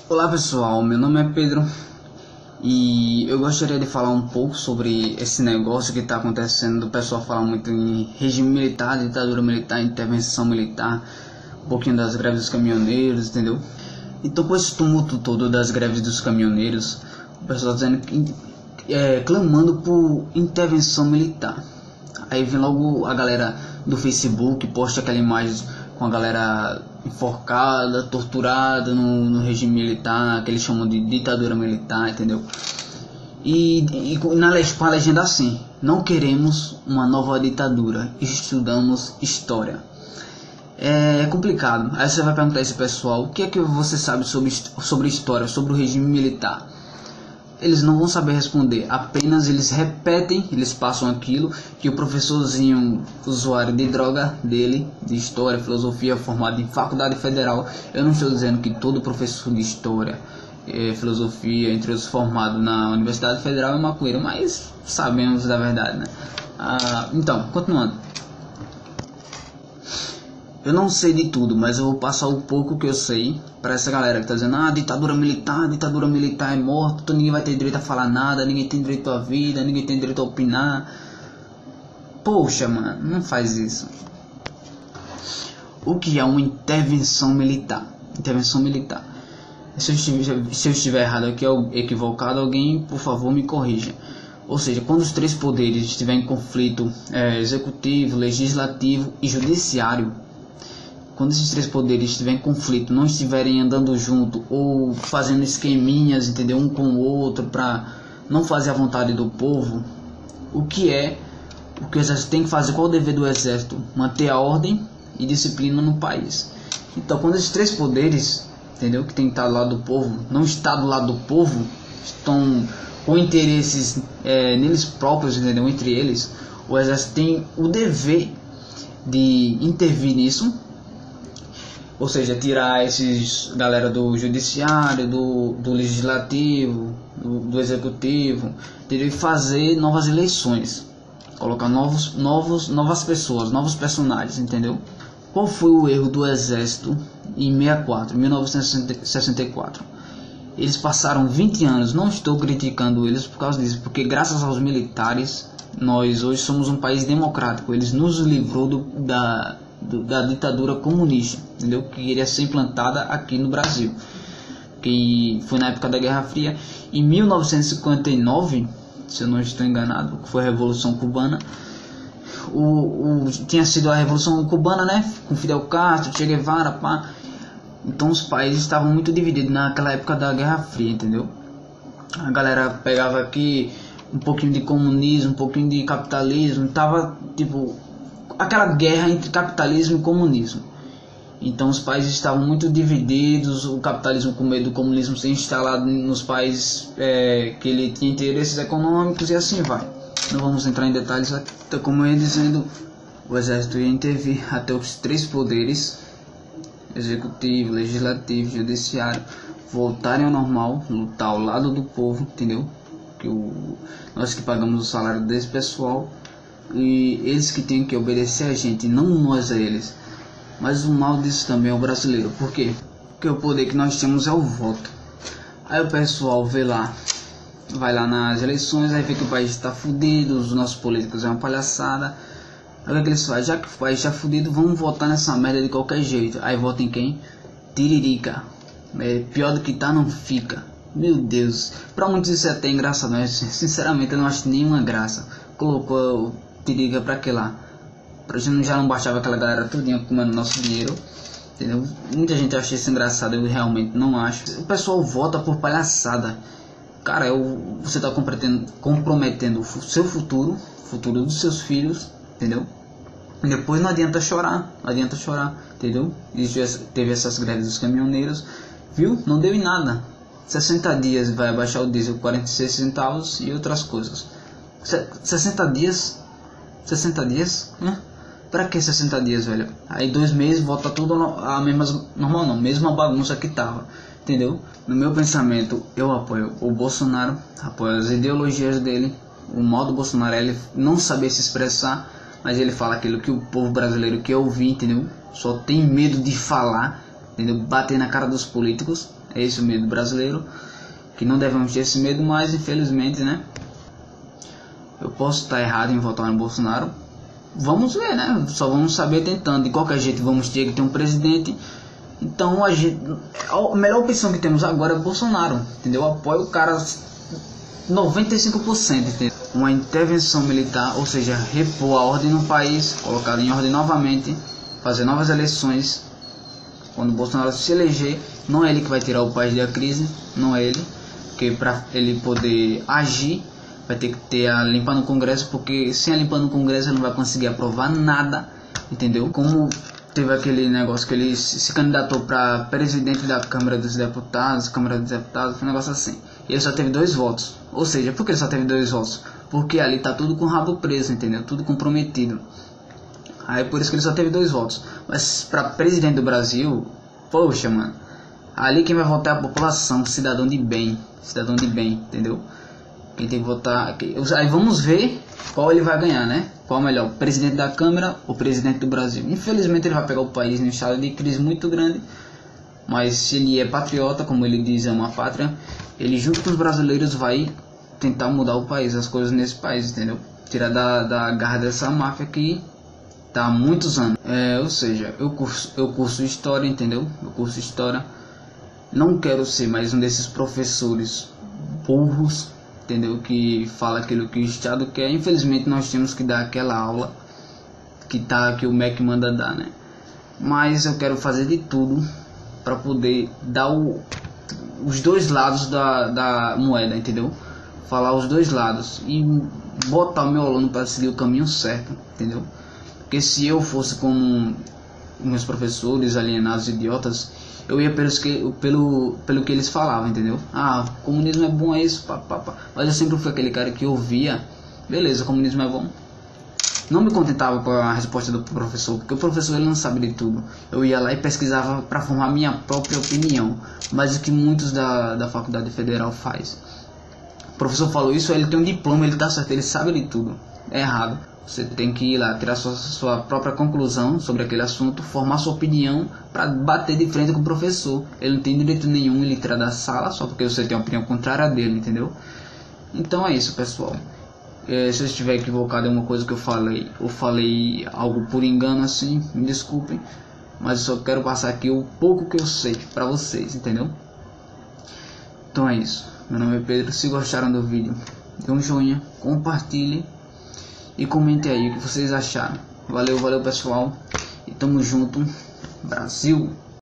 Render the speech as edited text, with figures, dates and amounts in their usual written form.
Olá pessoal, meu nome é Pedro e eu gostaria de falar um pouco sobre esse negócio que está acontecendo do pessoal falar muito em regime militar, ditadura militar, intervenção militar, um pouquinho das greves dos caminhoneiros, entendeu? Então com esse tumulto todo das greves dos caminhoneiros, o pessoal dizendo que, clamando por intervenção militar. Aí vem logo a galera do Facebook, posta aquela imagem com a galera enforcada, torturada no regime militar, que eles chamam de ditadura militar, entendeu? E com a legenda assim: não queremos uma nova ditadura, estudamos história. É complicado. Aí você vai perguntar a esse pessoal: o que é que você sabe sobre história, sobre o regime militar? Eles não vão saber responder, apenas eles repetem, eles passam aquilo que o professorzinho usuário de droga dele, de história, filosofia, formado em faculdade federal. Eu não estou dizendo que todo professor de história, filosofia, entre os formados na Universidade Federal é maconheiro, mas sabemos da verdade, né? Então, continuando. Eu não sei de tudo, mas eu vou passar o pouco que eu sei para essa galera que tá dizendo: ditadura militar é morto, ninguém vai ter direito a falar nada, ninguém tem direito à vida, ninguém tem direito a opinar. Poxa, mano, não faz isso. O que é uma intervenção militar? Intervenção militar. Se eu estiver errado aqui, equivocado, alguém, por favor, me corrija. Ou seja, quando os três poderes estiverem em conflito, executivo, legislativo e judiciário, quando esses três poderes estiverem em conflito, não estiverem andando junto ou fazendo esqueminhas, entendeu, um com o outro para não fazer a vontade do povo, o que o exército tem que fazer? Qual o dever do exército? Manter a ordem e disciplina no país. Então, quando esses três poderes, entendeu, que tem que estar do lado do povo, não está do lado do povo, estão com interesses neles próprios, entendeu, entre eles, o exército tem o dever de intervir nisso. Ou seja, tirar esses galera do judiciário, do legislativo, do executivo, e fazer novas eleições, colocar novas pessoas, novos personagens, entendeu? Qual foi o erro do exército em 1964? Eles passaram 20 anos, não estou criticando eles por causa disso, porque graças aos militares, nós hoje somos um país democrático. Eles nos livrou da ditadura comunista, entendeu? Que iria ser implantada aqui no Brasil, que foi na época da Guerra Fria. Em 1959, se eu não estou enganado, que foi a Revolução Cubana, tinha sido a Revolução Cubana, né? Com Fidel Castro, Che Guevara, pá. Então os países estavam muito divididos naquela época da Guerra Fria, entendeu? A galera pegava aqui um pouquinho de comunismo, um pouquinho de capitalismo, tava tipo aquela guerra entre capitalismo e comunismo. Então os países estavam muito divididos, o capitalismo com medo do comunismo ser instalado nos países que ele tinha interesses econômicos e assim vai. Não vamos entrar em detalhes aqui. Então, como eu ia dizendo, o exército ia intervir até os três poderes, executivo, legislativo, judiciário, voltarem ao normal, lutar ao lado do povo, entendeu? Que nós que pagamos o salário desse pessoal, e eles que têm que obedecer a gente, não nós a eles. Mas o mal disso também é o brasileiro. Por quê? Porque o poder que nós temos é o voto. Aí o pessoal vai lá nas eleições, aí vê que o país está fudido, os nossos políticos é uma palhaçada. Aí o que eles fazem? Já que o país está fudido, vamos votar nessa merda de qualquer jeito. Aí votam em quem? Tiririca. Pior do que tá, não fica. Meu Deus. Pra muitos isso é até engraçado, mas sinceramente eu não acho nenhuma graça. Colocou Tiririca pra que lá? Pra gente já não baixava aquela galera tudinha comendo nosso dinheiro, entendeu? Muita gente acha isso engraçado, eu realmente não acho. O pessoal vota por palhaçada. Cara, você tá comprometendo o seu futuro, o futuro dos seus filhos, entendeu? E depois não adianta chorar, entendeu? Teve essas greves dos caminhoneiros, viu? Não deu em nada. 60 dias vai abaixar o diesel 46 centavos e outras coisas. 60 dias? 60 dias? Pra que 60 dias, velho? Aí 2 meses volta tudo a mesma, normal não, mesma bagunça que tava, entendeu? No meu pensamento, eu apoio o Bolsonaro, apoio as ideologias dele. O mal do Bolsonaro é ele não saber se expressar, mas ele fala aquilo que o povo brasileiro quer ouvir, entendeu? Só tem medo de falar, entendeu? Bater na cara dos políticos, é esse o medo brasileiro, que não devemos ter esse medo, mas infelizmente, né? Eu posso estar errado em votar no Bolsonaro. Vamos ver, né? Só vamos saber tentando. De qualquer jeito vamos ter que ter um presidente. Então a melhor opção que temos agora é Bolsonaro, entendeu? Eu apoio o cara 95%, entendeu? Uma intervenção militar, ou seja, repor a ordem no país, colocar em ordem novamente, fazer novas eleições. Quando o Bolsonaro se eleger, não é ele que vai tirar o país da crise, não é ele, porque para ele poder agir vai ter que ter a limpa no Congresso, porque sem a limpa no Congresso ele não vai conseguir aprovar nada, entendeu? Como teve aquele negócio que ele se candidatou para presidente da Câmara dos Deputados, foi um negócio assim. E ele só teve 2 votos. Ou seja, por que ele só teve 2 votos? Porque ali tá tudo com o rabo preso, entendeu? Tudo comprometido. Aí por isso que ele só teve 2 votos. Mas para presidente do Brasil, poxa, mano, ali quem vai votar é a população, cidadão de bem, entendeu? Quem tem que votar. Aí vamos ver qual ele vai ganhar, né? Qual melhor, o presidente da Câmara ou o presidente do Brasil? Infelizmente ele vai pegar o país em um estado de crise muito grande. Mas se ele é patriota, como ele diz, é uma pátria, ele junto com os brasileiros vai tentar mudar o país, as coisas nesse país, entendeu? Tirar da garra dessa máfia que tá há muitos anos. Ou seja, eu curso história, entendeu? Eu curso história. Não quero ser mais um desses professores burros, entendeu? Que fala aquilo que o Estado quer. Infelizmente nós temos que dar aquela aula que o MEC manda dar, né? Mas eu quero fazer de tudo para poder dar os 2 lados da moeda, entendeu? Falar os 2 lados e botar o meu aluno para seguir o caminho certo, entendeu? Porque se eu fosse como meus professores alienados, idiotas, eu ia pelo que eles falavam, entendeu? Ah, comunismo é bom, é isso, pá. Mas eu sempre fui aquele cara que ouvia, beleza, comunismo é bom. Não me contentava com a resposta do professor, porque o professor ele não sabe de tudo. Eu ia lá e pesquisava para formar minha própria opinião, mas o que muitos da faculdade federal faz. O professor falou isso, ele tem um diploma, ele tá certo, ele sabe de tudo. É errado. Você tem que ir lá, tirar sua própria conclusão sobre aquele assunto, formar sua opinião para bater de frente com o professor. Ele não tem direito nenhum em lhe tirar da sala só porque você tem uma opinião contrária dele, entendeu? Então é isso, pessoal. Se eu estiver equivocado em alguma coisa que eu falei, ou falei algo por engano assim, me desculpem. Mas eu só quero passar aqui o pouco que eu sei para vocês, entendeu? Então é isso. Meu nome é Pedro. Se gostaram do vídeo, dê um joinha, compartilhe e comente aí o que vocês acharam. Valeu pessoal. E tamo junto. Brasil!